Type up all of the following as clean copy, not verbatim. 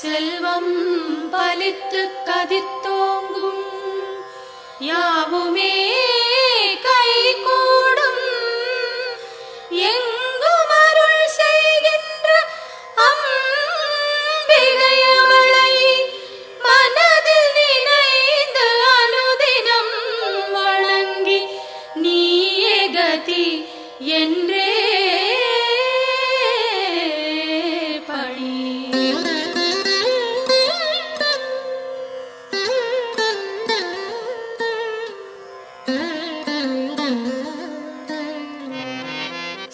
செல்வம் பலித்து கதித்தோங்கும் யாவுமே கைகூடும் எங்கும் அருள் செய்கின்ற அம்பிகை அவளை மனதில் நினைந்து அனுதினம் வணங்கி நீயே கதி என்றே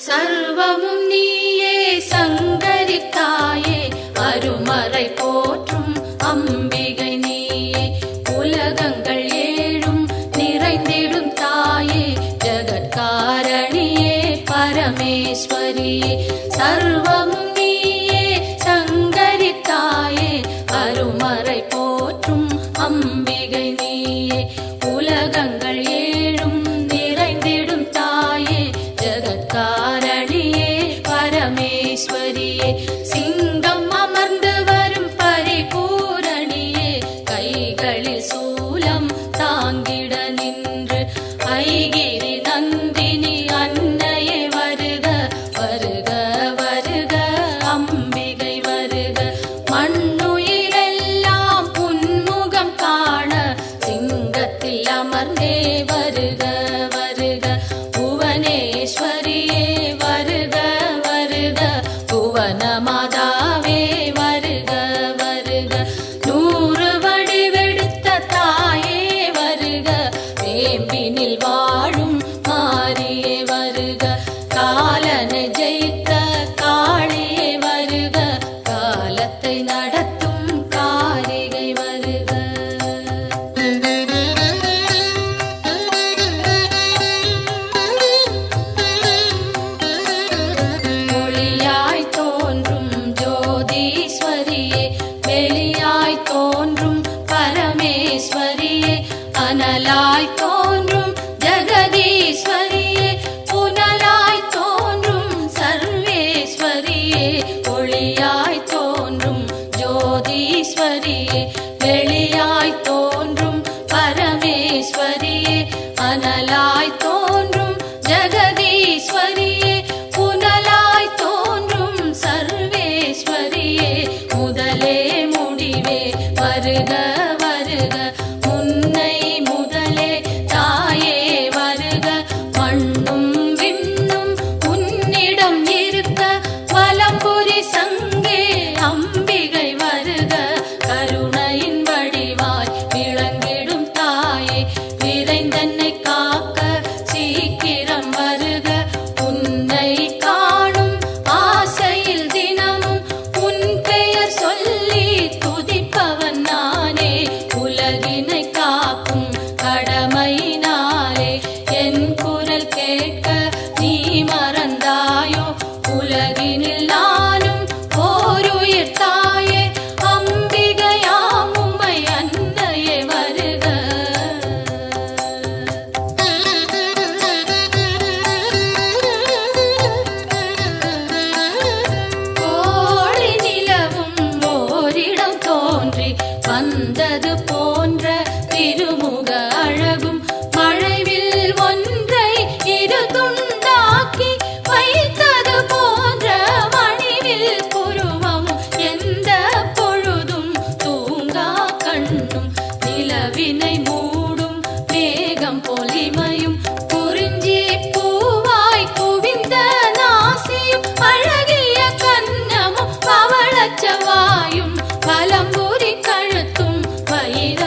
சர்வமும் நீயே சங்கரி தாயே அருமறை போற்றும் அம்பிகை நீயே உலகங்கள் ஏழும் நிறைந்திடும் தாயே ஜகத்காரணியே பரமேஸ்வரியே சர்வமும் நீயே சங்கரி தாயே அருமறை போற்றும் அம்பிகை நீயே உலகங்கள் ஏழும் நிறைந்திடும் தாயே ஜகத்காரணியே பரமேஸ்வரியே சிங்கம் அமர்ந்து வரும் பரிபூரணியே கைகளில் சூலம் தாங்கிட நின்று ஐகிரி நந்தினி அன்னையே வருக வருக வருக அம்பிகை வருக மண்ணுயிரெல்லாம் புன்முகம் காண சிங்கத்தில் அமர்ந்தே வருக வருக புவனேஸ்வரியே வருக வருக புவன மாதாவே வருக வருக நூறு வடிவெடுத்த தாயே வருக வேம்பினில் வாழும் மாரியே வருக காலனை ஜெயித்த காளியே வருக காலத்தை நடத்தும் காரிகை வருக ஒளியாய் தோன்றும் ஜோதீஸ்வரியே வெளியாய் தோன்றும் பரமேஸ்வரியே அனலாய் தோன்றும் ஜெகதீஸ்வரியே புனலாய் தோன்றும் சர்வேஸ்வரியே ஒளியாய் தோன்றும் ஜோதீஸ்வரியே வெளியாய் தோன்றும் பரமேஸ்வரியே அனலாய் தோன்றும் ஜெகதீஸ்வரியே புனலாய் தோன்றும் சர்வேஸ்வரியே முதலே முடிவே வருக வருக முன்னை முதலே தாயே வருக மண்ணும் விண்ணும் உன்னிடம் இருக்க வலம்புரி சங்கே அம்பிகை வருக கருணையின் வடிவாய் விளங்கிடும் தாயே விரைந்தன்னை காக்க சீக்கிரம் வருக உன்னை காணும் ஆசையில் தினமும் உன் பெயர் சொல்லி துதிப்பவன் நானே உலகினை காக்கும் கடமையினாலே என் குரல் கேட்க நீ மறந்தாயோ உலகினில் நானும் ஓருயிர் தாயே அம்பிகையாம் உமை அன்னையே வருக கோடி நிலவும் ஓரிடம் தோன்றி வந்தது போன்ற திருமுக அழகும் மழைவில் ஒன்றை இரு துண்டாக்கி வைத்தது போன்ற மணிவில் புருவம் எந்த பொழுதும் தூங்கா கண்ணும் நிலவினை மூடும் மேகம் பொலிமையும் குறிஞ்சி பூவாய் குவிந்த நாசியும் அழகிய கன்னமும் பவளச்சவாயும் பலம்புரி கழுத்தும் வயிறு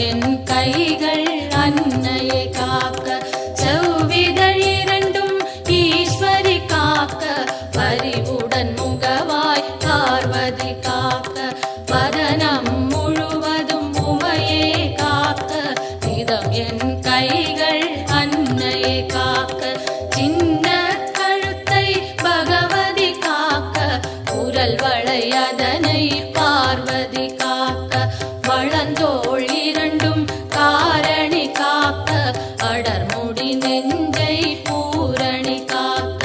என் கைகள் அன்னையை காக்க, செவ்விதழ் இரண்டும் ஈஸ்வரி காக்க, பரிவுடன் முகவாய் பார்வதி காக்க, வதனம் முழுவதும் உமையே காக்க, இதம் என் கைகள் அன்னையை காக்க, சின்ன கழுத்தை பகவதி காக்க, குரல் வளை அதனை பார்வதி காக்க, வளந்தோள் இரண்டும் காரணி காக்க, அடர்முடி நெஞ்சை பூரணி காக்க,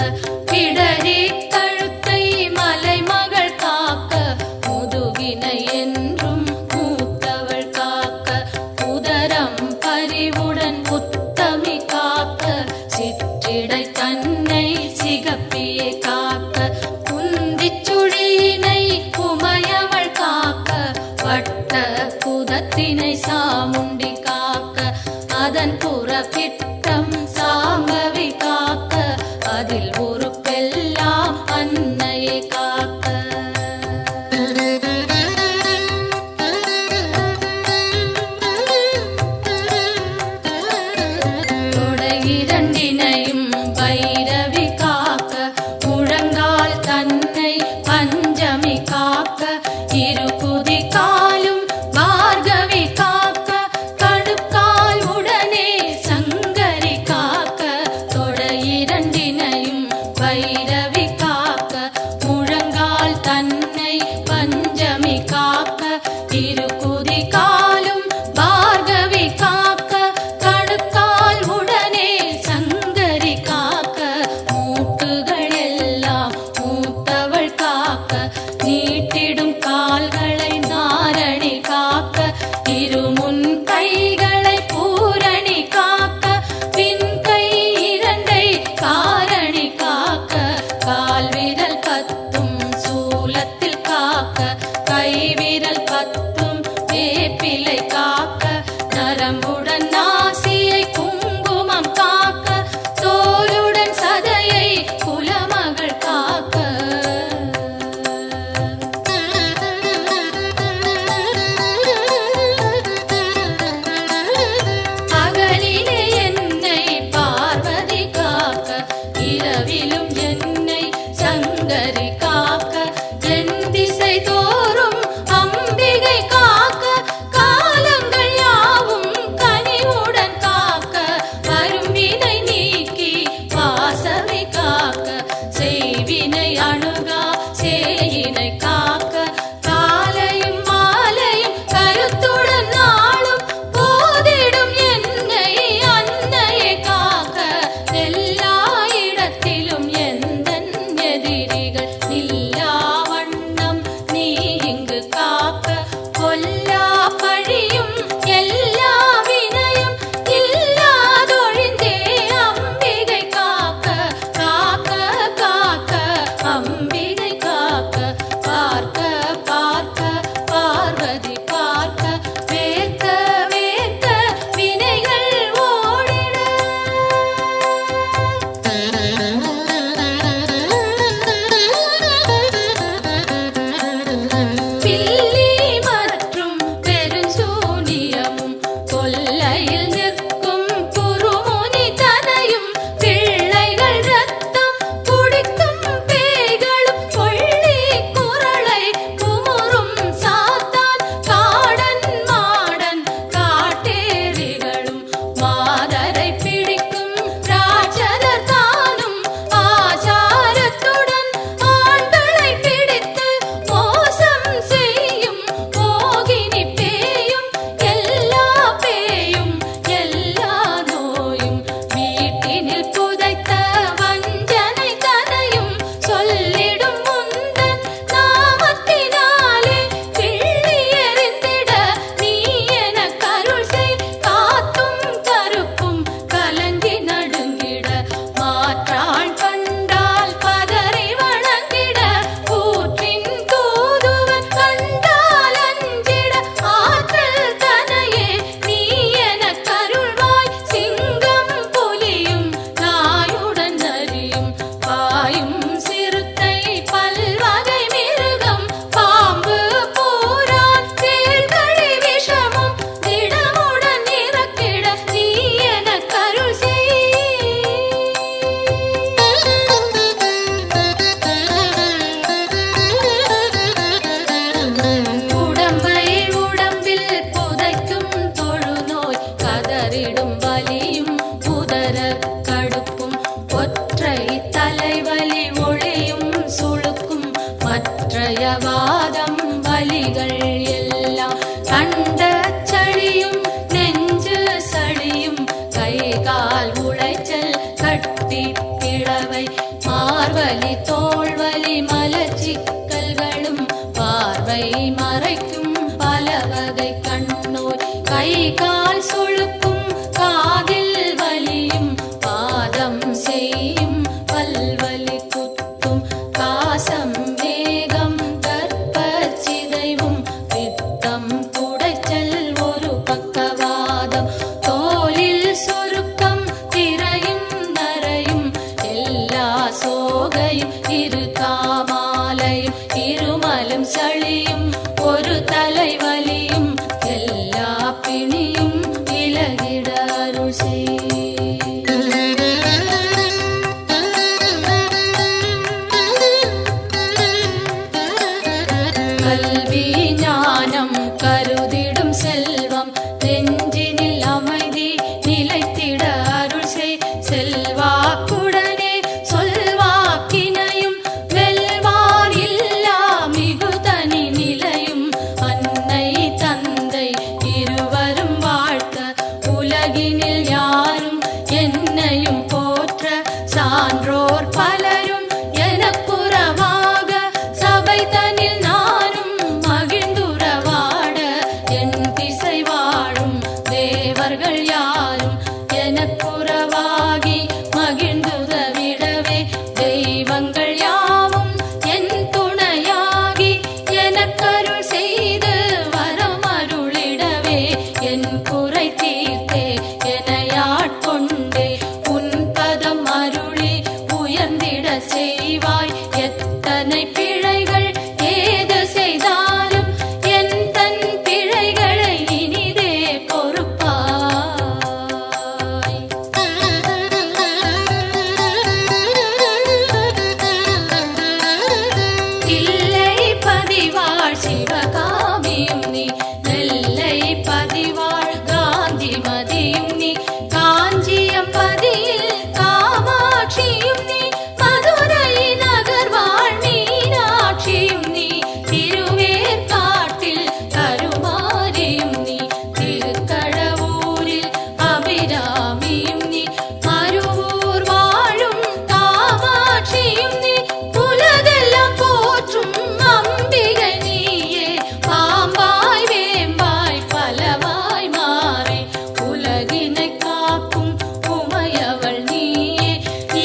பிடரி கழுத்தை மலைமகள் காக்க, முதுகினை என்றும் மூத்தவள் காக்க, உதரம் பரிவுடன் உத்தமி காக்க, சிற்றிடை தன்னை சிகப்பியை காக்க, குந்திச் சுழியினை உமையவள் காக்க, வட்ட குதத்தினை சாமுண்டி காக்க, அதன் புறப்பிட்டம் சாம்பவி காக்க, அதில் உறுப்பெல்லாம் அன்னையை காக்க. தொடை இரண்டினையும் பைரவி காக்க, முழங்கால் தன்னை பஞ்சமி காக்க, இரு குதி காலும் பார்கவி காக்க, கடுக்கால் உடனே சங்கரி காக்க, தொடை இரண்டினையும் தோள்வலி மலச்சிக்கல்களும் பார்வை மறைக்கும் பலவகை கண்ணோய் கை கால் சுளுக்கும் காதில் வலியும் பாதம் செய்யும் பல்வலி குத்தும் காசம் வேகம் கர்ப்பச்சிதைவும் பித்தம் குடைச்சல் ஒரு பக்கவாதம் தோலில் சுருக்கம் திரையும் நரையும் எல்லா சோகையும் இரு காமாலையும் இருமலும் சளியும் ஒரு தலைவலியும் எல்லா பிணியும் விலகிட அருள் செய். கல்வி ஞானம் கருதிடும் செல்வம் நெஞ்சினில் அமைதி நிலைத்திட அருள் செய். செல்வாக்குடனே சொல்வாக்கினையும் வெல்வார் இல்லா மிகுதனி நிலையும் அன்னை தந்தை இருவரும் வாழ்த்த உலகினில் யாரும் என்னையும் போற்ற சான்றோர் பலரும் எனக்குறவாக சபை தனில் நானும் மகிழ்ந்துறவாட என் திசை வாழும் தேவர்கள் யாரும் எனக்குறவாகி மகிழ்ந்துதவிடவே தெய்வங்கள் யாவும் என் துணையாகி எனக்கருள் செய்து வரமருளிடவே என் குறை தீர்த்தே எனையாட்கொண்டே உன் பதம் அருளி உயர்ந்திட செய்வாய். எத்தனை பிழைகள் ஏது செய்தாலும் என் தன் பிழைகளை இனிதே பொறுப்பாய். தில்லை பதிவாழ் சிவகாமியும் நீ நெல்லை பதிவாழ் காந்தி மதியும் நீ காஞ்சியம் பதியில் காமாட்சியும் நீ மதுரை நகர் வாழ் மீனாட்சியும் நீ திருவேற்காட்டில் கருமாரியும் நீ திருக்கடவூரில் அபிராமியும் நீ மருவூர் வாழும் காமாட்சியும் நீ உலகெல்லாம் போற்றும் அம்பிகை நீயே பாம்பாய் வேம்பாய் பலவாய் மாறி உலகினை காக்கும் உமையவள் நீயே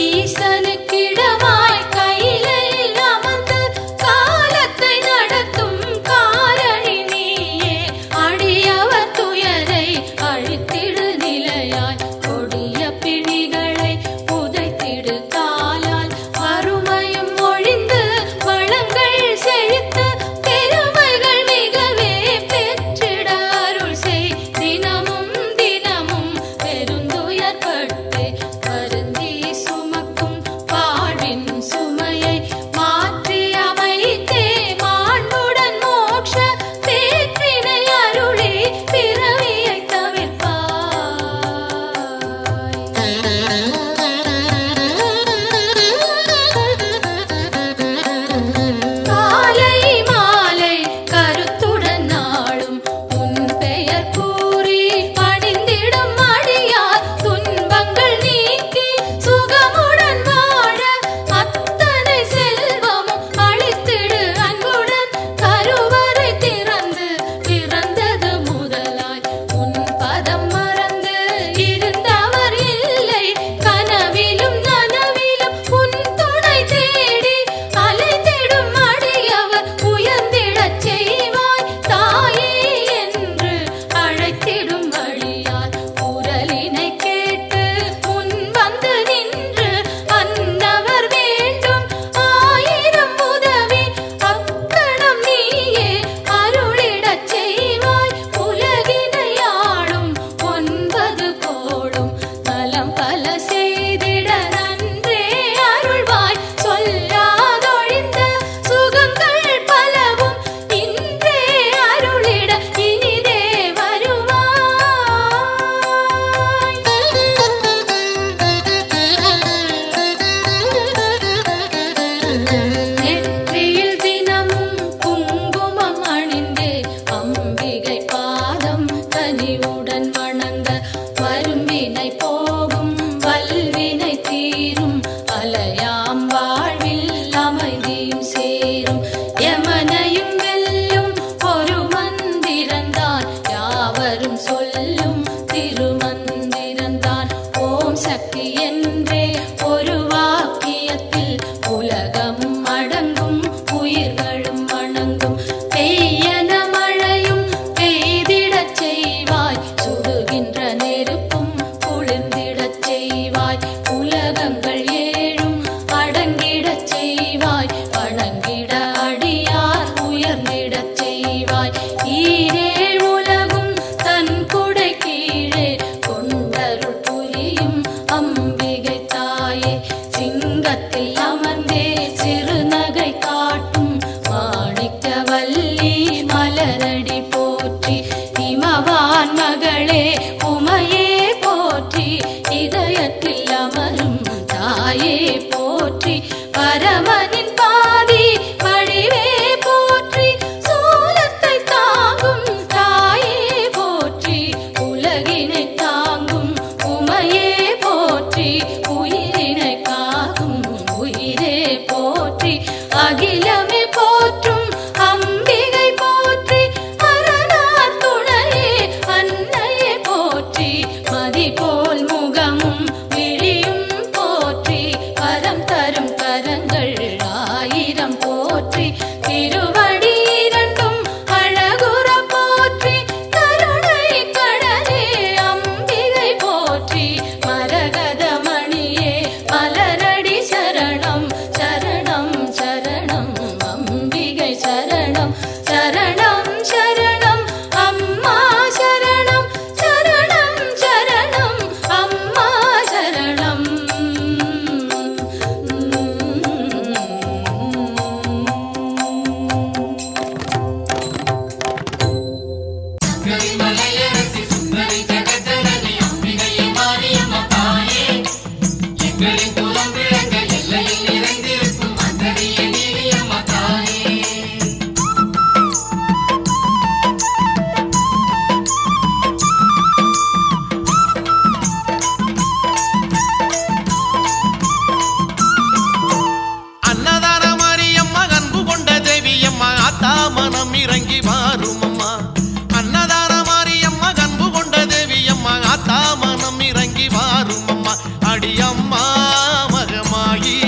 ஈசனுக்கிடமாய் கையிலையில் அமர்ந்து காலத்தை நடத்தும் காரணி நீயே அடியவர் துயரை அழித்திடு நிலையாய் கொடிய பிணிகளை உதைத்திடு காலால் வறுமையும் ஒழிந்து வளங்கள் செழித்து பெருமைகள் மிகவே பெற்றிட அருள் செய். தினமும் தினமும் பெருந்துயர்பட்டு வருந்தி சுமக்கும் வாழ்வின் சுமையை மாற்றி அமைத்தே மாண்புடன் மோட்ச பேற்றினை அருளி பிறவியை தவிர்ப்பாய். காலை மாலை கருத்துடன் நாளும் உன் பெயர் கூறி பணிந்திடும் அடியார் துன்பங்கள் நீக்கி சுகமுடன் வாழ அத்தனை செல்வமும் அளித்திடு அன்புடன் கருவறை திறந்து பிறந்தது முதலாய் உன் பதம் மறந்து இருந்தவர் இல்லை கனவிலும் நனவிலும் உன் துணை தேடி அலைந்திடும் அடியவர் உயர்ந்திடச் செய்வாய். தாயே என்று அழைத்திடும் வழியார் குரலினை கேட்டு உன் வந்து நின்று அன்னவர் வேண்டும் ஆயிரம் உதவி அக்கணம் நீயே அருளிடச் செய்வாய். உலகினை ஆளும் 9 கோடும் நலம் பல செய்திட நன்றே அருள்வாய். சொல்லாதொழிந்த சுகங்கள் பலவும் இன்றே அருளிட இனிதே வருவாய். நெற்றியில் தினமும் குங்குமம் அணிந்தே அம்பிகை பாதம் கனிவுடன் வணங்க வரும்பினை போகும் வல்வினை தீரும் அலையாம் வாழ்வில் சொல்லும் திருமந்திரந்தான் ஓம் சக்தி என்றே ஒரு வாக்கியத்தில் உலகமும் அடங்கும் உயிர்களும் வணங்கும் பெய்யன மழையும் பெய்திடச் செய்வாய் சுடுகின்ற நெருப்பும் குளிர்ந்திடச் செய்வாய் உலகங்கள் ஏழும் அடங்கிடச் செய்வாய் வணங்கிட அடியார் உயர்ந்திடச் செய்வாய் ஈரேழ் உலகும் தன் குடை கீழே கொண்டருள் புரியும் அம்பிகை தாயே சிங்கத்தில் அமர்ந்தே சிறுநகை காட்டும் மாணிக்கவல்லி மலரடி போற்றி இமவான் மகளே உமையே போற்றி இதயத்தில் அமரும் தாயே போற்றி பரமனின் பாதி வடிவே போற்றி சூலத்தை தாங்கும் தாயே போற்றி உலகினை தாங்கும் உமையே போற்றி உயிரினை காக்கும் உயிரே போற்றி அகிலமே போற்றும் அம்பிகை போற்றி அரணார் துணையே அன்னையே போற்றி மதி போல் முகமும் விழியும் போற்றி வரம் தரும் கரங்கள் ஆயிரம் போற்றி திருவடி இரண்டும் அழகுற போற்றி கருணை கடலே அம்பிகை போற்றி மரகத மணியே மலரடி சரணம் சரணம் சரணம் அம்பிகை சரணம் சரணம் சரணம் அம்மா சரணம் சரணம் சரணம் அம்மா சரணம் மலையரசி சுந்தரி ஜெகஜனனி அம்பிகையே மாரியம்மா தாயே எங்களின் குலம் விளங்க எல்லையில் நிறைந்திருக்கும் அந்தரியே நீலியம்மா தாயே அன்னதான மாரியம்மா அன்பு கொண்ட தேவியம்மா ஆத்தா மனம் இறங்கி வாரும் அம்மா அன்னதான மாரியம்மா அன்பு கொண்ட தேவியம்மா ஆத்தா மனம் இறங்கி வாரும் அம்மா அடியம்மா மகமாயி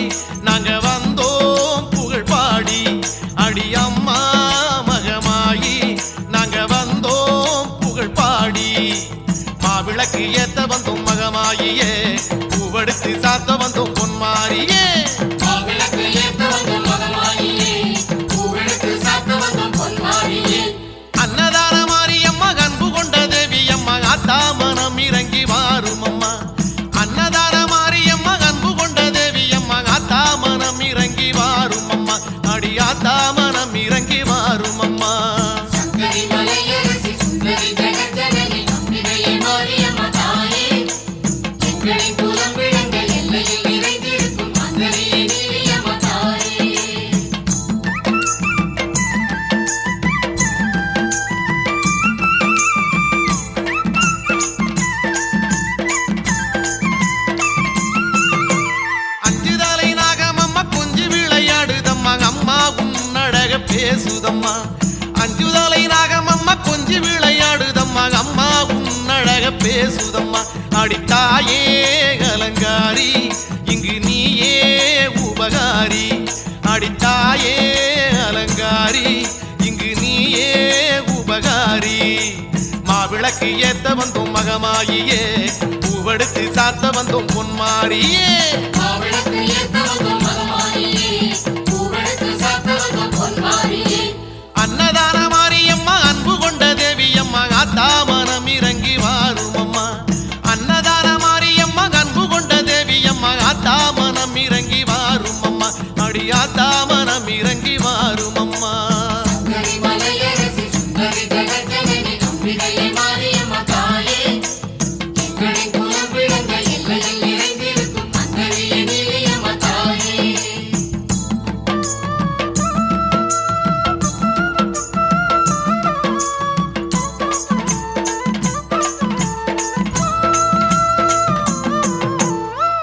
நாங்க வந்தோம் புகழ் பாடி அடியம்மா மகமாயி நாங்க வந்தோம் புகழ் பாடி மாவிளக்கு ஏத்த வந்தோம் மகமாயியே பூவெடுத்து சாத்த வந்தோம் பொன்மாரியே மாவிளக்கு ஏத்த வந்தோம் மகமாயியே பூவெடுத்து சாத்த வந்தோம் பொன்மாரியே அன்னதான மாரியம்மா அன்பு கொண்ட தேவியம்மா ஆத்தா மனம் இறங்கி வாரும் அம்மா அன்னதான மாரியம்மா அன்பு கொண்ட தேவியம்மா ஆத்தா மனம் இறங்கி வாரும் அம்மா அடி ஆத்தா மனம் இறங்கி வாரும் அம்மா சங்கரி மலையரசி சுந்தரி ஜெகஜனனி அம்பிகையே மாரியம்மா தாயே எங்களின் குலம் விளங்க எல்லையில் நிறைந்திருக்கும் அந்தரியே நீலியம்மா தாயே அஞ்சுதலை நாகமம்மா கொஞ்சி விளையாடுதம்மா அம்மா உன்னழக பேசுதம்மா அஞ்சுதலை நாகமம்மா கொஞ்சி விளையாடுதம்மா அம்மா உன்னழக பேசுதம்மா அடித்தாயே அலங்காரி இங்கு நீயே உபகாரி அடித்தாயே அலங்காரி இங்கு நீயே உபகாரி மாவிளக்கு ஏத்த வந்தோம் மகமாயியே பூவெடுத்து சாத்த வந்தோம் பொன்மாரியே மாவிளக்கு ஏத்த வந்தோம் மகமாயியே பூவெடுத்து சாத்த வந்தோம் பொன்மாரியே அன்னதான மாரியம்மா அன்பு கொண்ட தேவியம்மா ஆத்தா மனம் இறங்கி வாரும் அம்மா அன்னதான மாரியம்மா அன்பு கொண்ட தேவியம்மா ஆத்தா மனம் இறங்கி வாரும் அம்மா அடி ஆத்தா மனம் இறங்கி வாரும் அம்மா சங்கரி மலையரசி சுந்தரி ஜெகஜனனி அம்பிகையே மாரியம்மா தாயே எங்களின் குலம் விளங்க எல்லையில் நிறைந்திருக்கும் அந்தரியே நீலியம்மா தாயே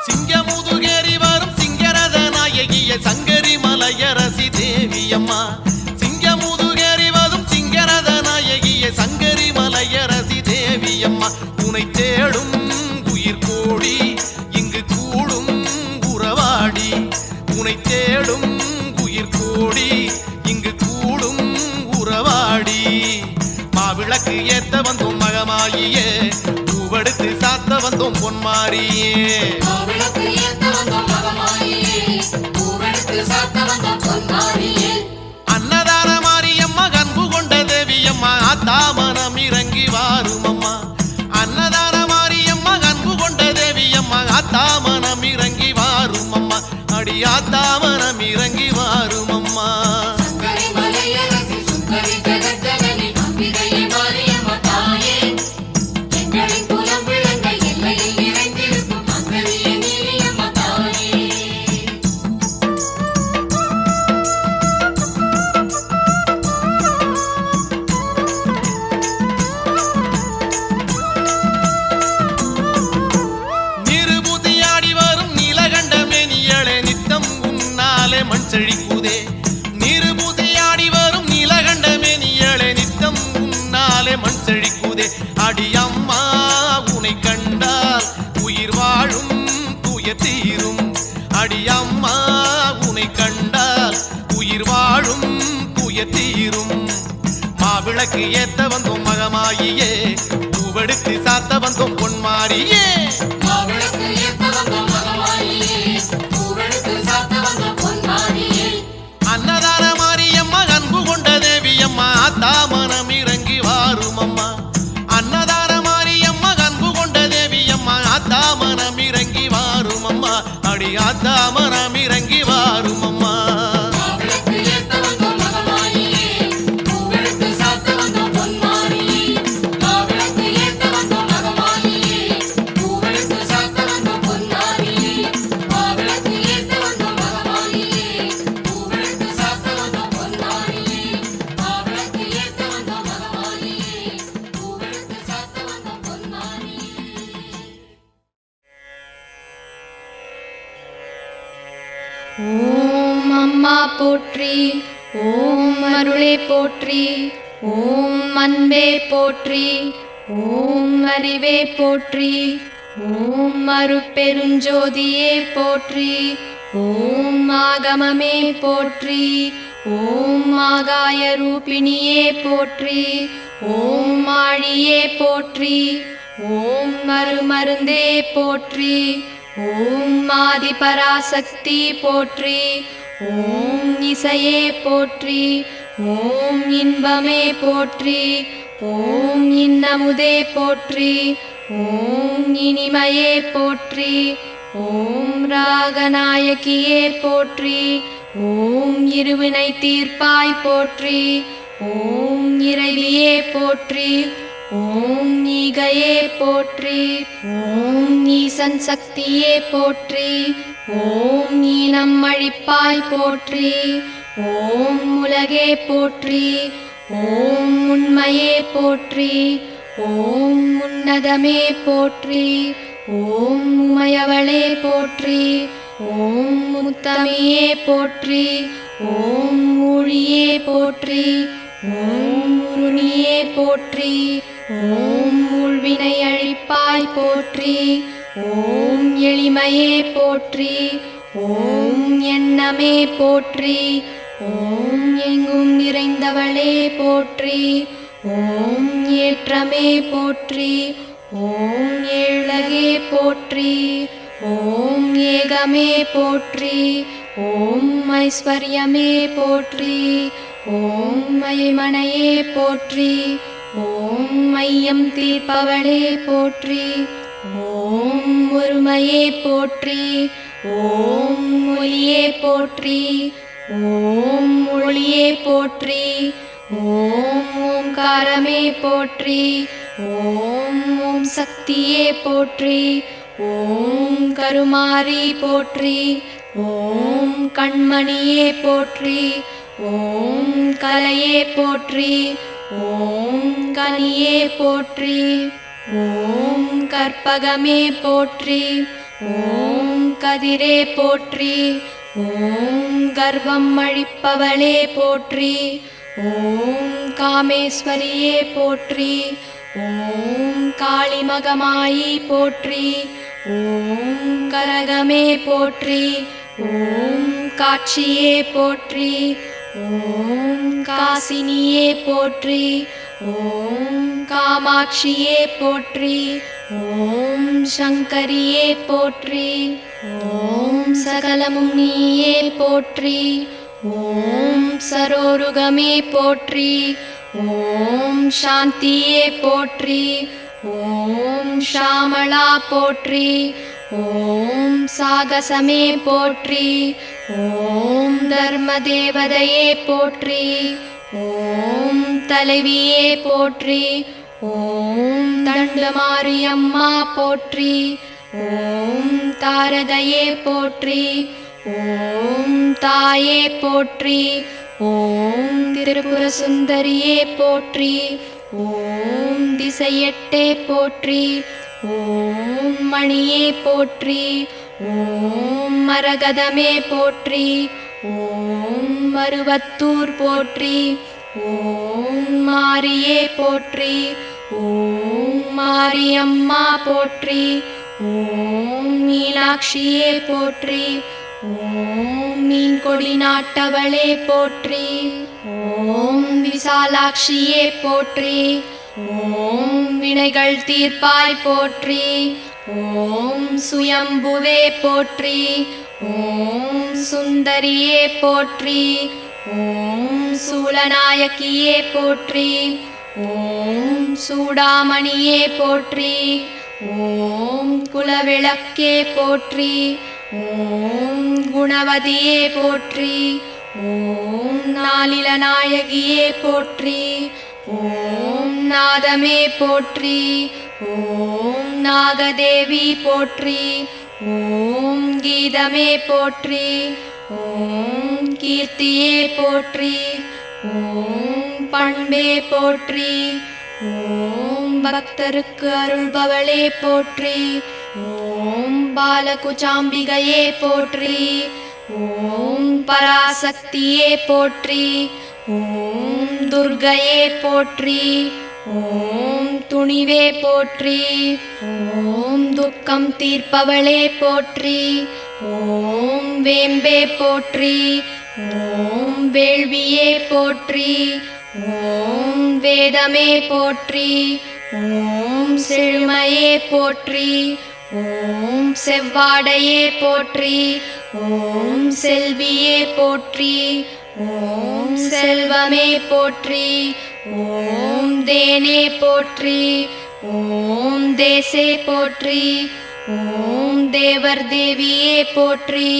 சிங்கமுதுகேறி வரும் சிங்கரத நாயகிய சங்கரி மலையரசி தேவி அம்மா உனை தேடும் உயிர் கோடி இங்கு கூடும் உறவாடி உனை தேடும் உயிர் கோடி இங்கு கூடும் உறவாடி மாவிளக்கு ஏத்த வந்தோம் மகமாயியே பூவெடுத்து சாத்த வந்தோம் பொன்மாரியே அன்னதான மாரியம்மா அன்பு கொண்ட தேவியம்மா ஆத்தா மனம் இறங்கி வாரும் அம்மா அன்னதான மாரியம்மா அன்பு கொண்ட தேவியம்மா ஆத்தா மனம் இறங்கி வாரும் அம்மா அடி ஆத்தா மனம் இறங்கி வாரும் அம்மா மண் செழிக்குதே நீரு பூசையாடி வரும் நீலகண்டமே நீயளே நித்தம் உன்னாலே மண் செழிக்குதே அடி அம்மா உனை கண்டால் உயிர் வாழும் தூய தீரும் அடி அம்மா உனை கண்டால் உயிர் வாழும் தூய தீரும் மாவிளக்கு ஏத்த வந்தோம் மகமாயியே பூவெடுத்து சாத்த வந்தோம் பொன்மாரியே அன்னதான மாரியம்மா அன்பு கொண்ட தேவியம்மா ஆத்தா மனம் இறங்கி வாரும் அம்மா அன்னதான மாரியம்மா அன்பு கொண்ட தேவியம்மா ஆத்தா மனம் இறங்கி வாரும் அம்மா அடி ஆத்தா மனம் இறங்கி வாரும் அம்மா ஓம் அம்மா போற்றி ஓம் அருளே போற்றி ஓம் அன்பே போற்றி ஓம் அறிவே போற்றி ஓம் அருட்பெருஞ்சோதியே போற்றி ஓம் ஆகமமே போற்றி ஓம் ஆகாய ரூபிணியே போற்றி ஓம் ஆழியே போற்றி ஓம் அருமருந்தே போற்றி ஓம் ஆதி பராசக்தி போற்றி ஓம் இசையே போற்றி ஓம் இன்பமே போற்றி ஓம் இன்னமுதே போற்றி ஓம் இனிமையே போற்றி ஓம் ராகநாயகியே போற்றி ஓம் இருவினை தீர்ப்பாய் போற்றி ஓம் இறைவியே போற்றி ஓம் ஈகையே போற்றி ஓம் ஈசன் சக்தியே போற்றி ஓம் ஈனம் அழிப்பாய் போற்றி ஓம் உலகே போற்றி ஓம் உண்மையே போற்றி ஓம் உன்னதமே போற்றி ஓம் உமையவளே போற்றி ஓம் முத்தமியே போற்றி ஓம் ஊழியே போற்றி ஓம் உருணியே போற்றி ஓம் உள்வினை அழிப்பாய் போற்றி ஓம் எளிமையே போற்றி ஓம் எண்ணமே போற்றி ஓம் எங்கும் நிறைந்தவளே போற்றி ஓம் ஏற்றமே போற்றி ஓம் ஏழகே போற்றி ஓம் ஏகமே போற்றி ஓம் ஐஸ்வர்யமே போற்றி ஓம் மைமனையே போற்றி ஓம் மையம் தீர்ப்பவளே போற்றி ஓம் ஒருமையே போற்றி ஓம் ஒளியே போற்றி ஓம் ஒளியே போற்றி ஓம் ஓம்காரமே போற்றி ஓம் ஓம் சக்தியே போற்றி ஓம் கருமாரி போற்றி ஓம் கண்மணியே போற்றி ஓம் கலையே போற்றி ஓம் கனியே போற்றி ஓம் கற்பகமே போற்றி ஓம் கதிரே போற்றி ஓம் கர்வம் அழிப்பவளே போற்றி ஓம் காமேஸ்வரியே போற்றி ஓம் காளிமகமாயி போற்றி. ஓம் கரகமே போற்றி. ஓம் காட்சியே போற்றி. ஓம் காசினியே போற்றி. ஓம் காமாட்சியே போற்றி. ஓம் சங்கரியே போற்றி. ஓம் சகலமும் நீயே போற்றி. ஓம் சரோருகமே போற்றி. ஓம் சாந்தியே போற்றி. ஓம் ஷாமளா போற்றி. ஓம் சாகசமே போற்றி. ஓம் தர்மதேவதையே போற்றி. ஓம் தலைவியே போற்றி. ஓம் தண்டமாரியம்மா போற்றி. ஓம் தாரதையே போற்றி. ஓம் தாயே போற்றி. ஓம் திரிபுர சுந்தரியே போற்றி. ஓம் திசையெட்டே போற்றி. ஓம் மணியே போற்றி. ஓம் மரகதமே போற்றி. ஓம் மருவத்தூர் போற்றி. ஓம் மாரியே போற்றி. ஓம் மாரியம்மா போற்றி. ஓம் மீனாட்சியே போற்றி. ஓம் மீன்கொடி நாட்டவளே போற்றி. ஓம் விசாலாட்சியே போற்றி. ஓம் வினைகள் தீர்ப்பாய் போற்றி. ஓம் சுயம்புவே போற்றி. ஓம் சுந்தரியே போற்றி. ஓம் சூலநாயகியே போற்றி. ஓம் சூடாமணியே போற்றி. ஓம் குலவிளக்கே போற்றி. ஓம் குணவதியே போற்றி. ஓம் நாளிலநாயகியே போற்றி. ஓம் நாதமே போற்றி. ஓம் நாகதேவி போற்றி. ஓம் கீதமே போற்றி. ஓம் கீர்த்தியே போற்றி. ஓம் பண்பே போற்றி. ஓம் பக்தருக்கு அருள்பவளே போற்றி. ஓம் பாலகுச்சாம்பிகையே போற்றி. ஓம் பராசக்தியே போற்றி. ஓம் துர்க்கையே போற்றி. ஓம் துணிவே போற்றி. ஓம் துக்கம் தீர்ப்பவளே போற்றி. ஓம் வேம்பே போற்றி. ஓம் வேள்வியே போற்றி. ஓம் வேதமே போற்றி. ஓம் செழுமையே போற்றி. ஓம் செவ்வாடையே போற்றி. ஓம் செல்வியே போற்றி. ஓம் செல்வமே போற்றி. ஓம் தேனே போற்றி. ஓம் தேசே போற்றி. ஓம் தேவர் தேவியே போற்றி.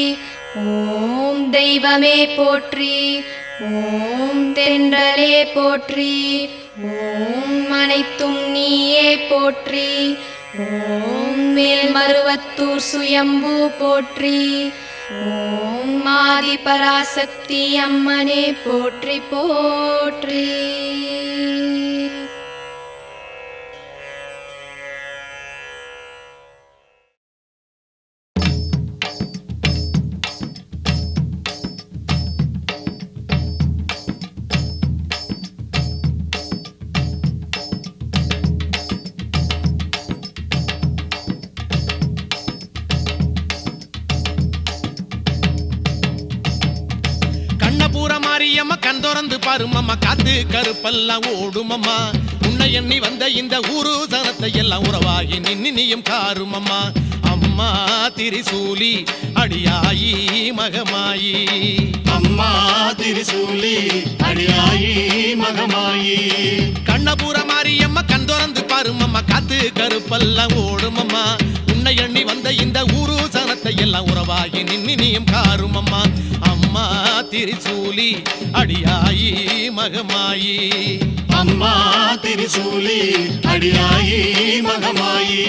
ஓம் தெய்வமே போற்றி. ஓம் தென்றலே போற்றி. ஓம் அனைத்தும் நீயே போற்றி. ஓம் மேல்மருவத்தூர் சுயம்பு போற்றி. ஓம் ஆதி பராசக்தி அம்மனே போற்றி போற்றி. மாரியம்மா கண் திறந்து பாருமம்மா, காத்து கருப்பெல்லாம் ஓடுமம்மா. உன்னை எண்ணி வந்த இந்த ஊரு சனத்தை எல்லாம் உறவாகி நின்னியும் காருமம்மா. அம்மா திரிசூலி அடியாயி மகமாயி. அம்மா திரிசூலி அடியாயி மகமாயி. கண்ணபுர மாரியம்மா கண் திறந்து பாருமம்மா, காத்து கருப்பெல்லாம் ஓடுமம்மா. உன்னை எண்ணி வந்த இந்த ஊரு சனத்தை எல்லாம் உறவாகி நின்னியும் காருமம்மா. அம்மா திரிசூலி அடியாயி மகமாயி. அம்மா திரிசூலி அடியாயி மகமாயி.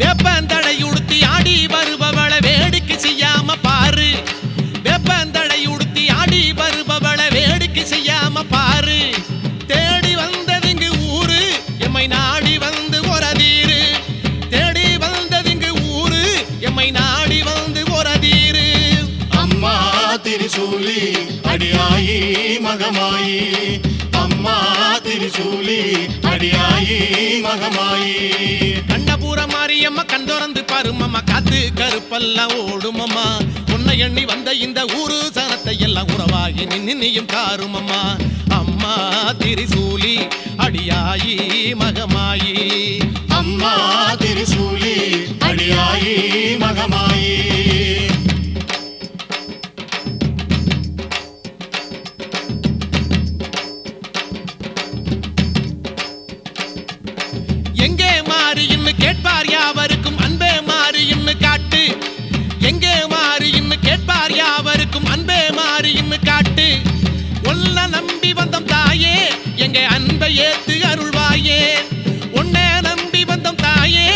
வேப்பந்தடை உடுத்தி ஆடி வருபவள வேடிக்கை செய்யாம பாரு. வேப்பந்தடை உடுத்தி ஆடி வருபவள வேடிக்கை செய்யாம பாரு. தேடி வந்ததிங்கு ஊரு எம்மை நாடி வந்து ஒரதீரு. தேடி வந்ததிங்கு ஊரு எம்மை நாடி வந்து ஒரதீரு. திரிசூலி அடியாயி மகமாயி அம்மா திரிசூலி அடியாயி மகமாயி கண்ணபுர மாரியம்மா கண் திறந்து பாருமம்மா காத்து கருப்பெல்லாம் ஓடுமம்மா உன்னை எண்ணி வந்த இந்த ஊரு சனத்தை எல்லாம் உறவாகி நின்னியும் காருமம்மா அம்மா திரிசூலி அடியாயி மகமாயி அம்மா திரிசூலி அடியாயி மகமாயி எங்கே மாறின்னு கேட்பார் யாவருக்கும் அன்பே மாறின்னு காட்டு எங்கே மாறின்னு கேட்பார் யாவருக்கும் அன்பே மாறின்னு காட்டு ஒல்ல நம்பி வந்தம் தாயே எங்க அன்பை ஏத்து அருள்வாயே உன்னை நம்பி வந்தம் தாயே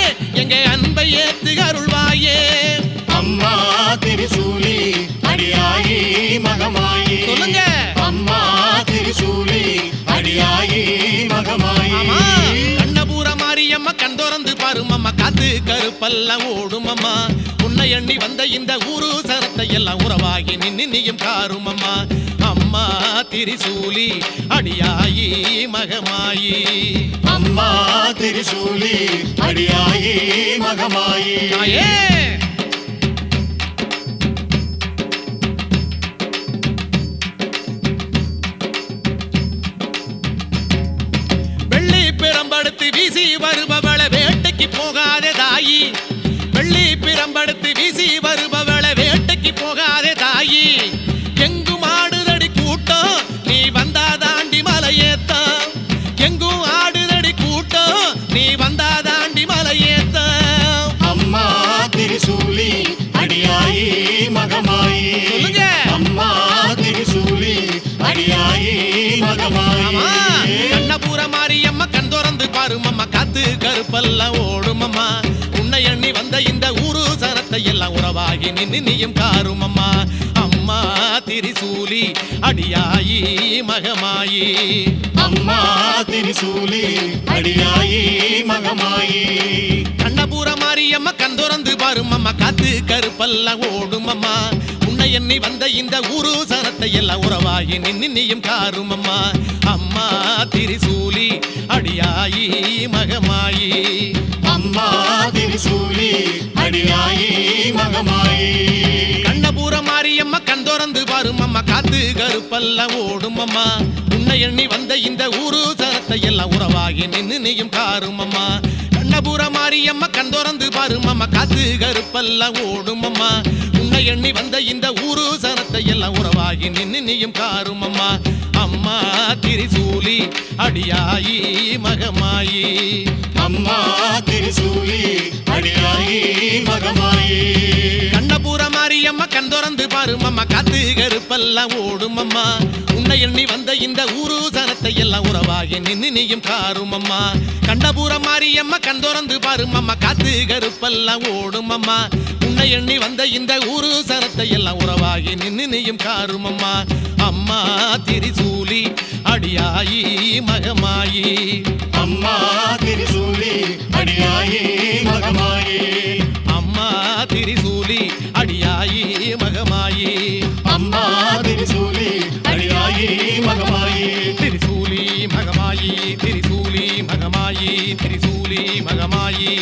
எங்க அன்பை ஏத்து அருள்வாயே அம்மா திரிசூலி அடியாயி மகமாயி சொல்லுங்க அம்மா திரிசூலி அடியாயி மகமாயி ஆமா கண்ணபுர மாரியம்மா கண் திறந்து பாருமம்மா காத்து கருப்பெல்லாம் ஓடுமம்மா உன்னை எண்ணி வந்த இந்த ஊரு சனத்தை எல்லாம் உறவாகி நின்னியும் காருமம்மா அம்மா திரிசூலி அடியாயி மகமாயி அம்மா திரிசூலி அடியாயி மகமாயி தாயே வெள்ளி பிரம்படுத்து வீசி வருபவள வேட்டைக்கு போகாதே தாயி வெள்ளி பிரம்படுத்து வீசி வருபவள வேட்டைக்கு போகாதே தாயி எங்கும் ஆடுதடி கூட்டம் நீ வந்தா தாண்டி மலையேத்தம் எங்கும் ஆடுதடி கூட்டம் நீ வந்தா தாண்டி மலையேத்தம் அம்மா திரிசூலி அடியாயி மகமாயி சொல்லுங்க. அம்மா திரிசூலி அடியாயி மகமாயி ஆமா கண்ணபுர மாரியம்மா கண் திறந்து பாருமம்மா காத்து கருப்பெல்லாம் ஓடுமம்மா உன்னை எண்ணி வந்த இந்த ஊரு சனத்தை எல்லாம் உறவாகி நின்னியும் காருமம்மா அம்மா திரிசூலி அடியாயி மகமாயி அம்மா திரிசூலி அடியாயி மகமாயி கண்ணபுர மாரியம்மா கண் திறந்து பாருமம்மா காத்து கருப்பெல்லாம் ஓடுமம்மா உன்னை எண்ணி வந்த இந்த ஊரு சனத்தை எல்லாம் உறவாகி நின்னியும் காருமம்மா அம்மா திரிசூலி அடியாயி மகமாயி அம்மா திரிசூலி அடியாயி மகமாயி கண்ணபுர மாரியம்மா கண் திறந்து பாருமம்மா காத்து கருப்பெல்லாம் ஓடுமம்மா உன்னை எண்ணி வந்த இந்த ஊரு சனத்தை எல்லாம் உறவாகி நின்னியும் காருமம்மா கண்ணபுர மாரியம்மா கண் திறந்து பாருமம்மா காத்து கருப்பெல்லாம் ஓடுமம்மா உன்னை எண்ணி வந்த இந்த ஊரு சனத்தை எல்லாம் உறவாகி நின்னியும் காருமம்மா அம்மா திரிசூலி அடியாயி மகமாயி அம்மா திரிசூலி அடியாயி மகமாயி கண்ணபுர மாரியம்மா கண் திறந்து பாருமம்மா காத்து கருப்பெல்லாம் ஓடுமம்மா உன்னை எண்ணி வந்த இந்த ஊரு சனத்தை எல்லாம் உறவாகி நின்னியும் காருமம்மா கண்ணபுர மாரியம்மா கண் திறந்து பாருமம்மா காத்து கருப்பெல்லாம் ஓடுமம்மா உன்னை எண்ணி வந்த இந்த ஊரு சனத்தை எல்லாம் உறவாகி நின்னியும் காருமம்மா அம்மா திரிசூலி அடியாயி மகமாயி அம்மா திரிசூலி அடியாயி மகமாயி அம்மா திரிசூலி அடியாயி மகமாயி அம்மா திரிசூலி அடியாயி மகமாயி திரிசூலி மகமாயி திரிசூலி மகமாயி திரிசூலி மகமாயி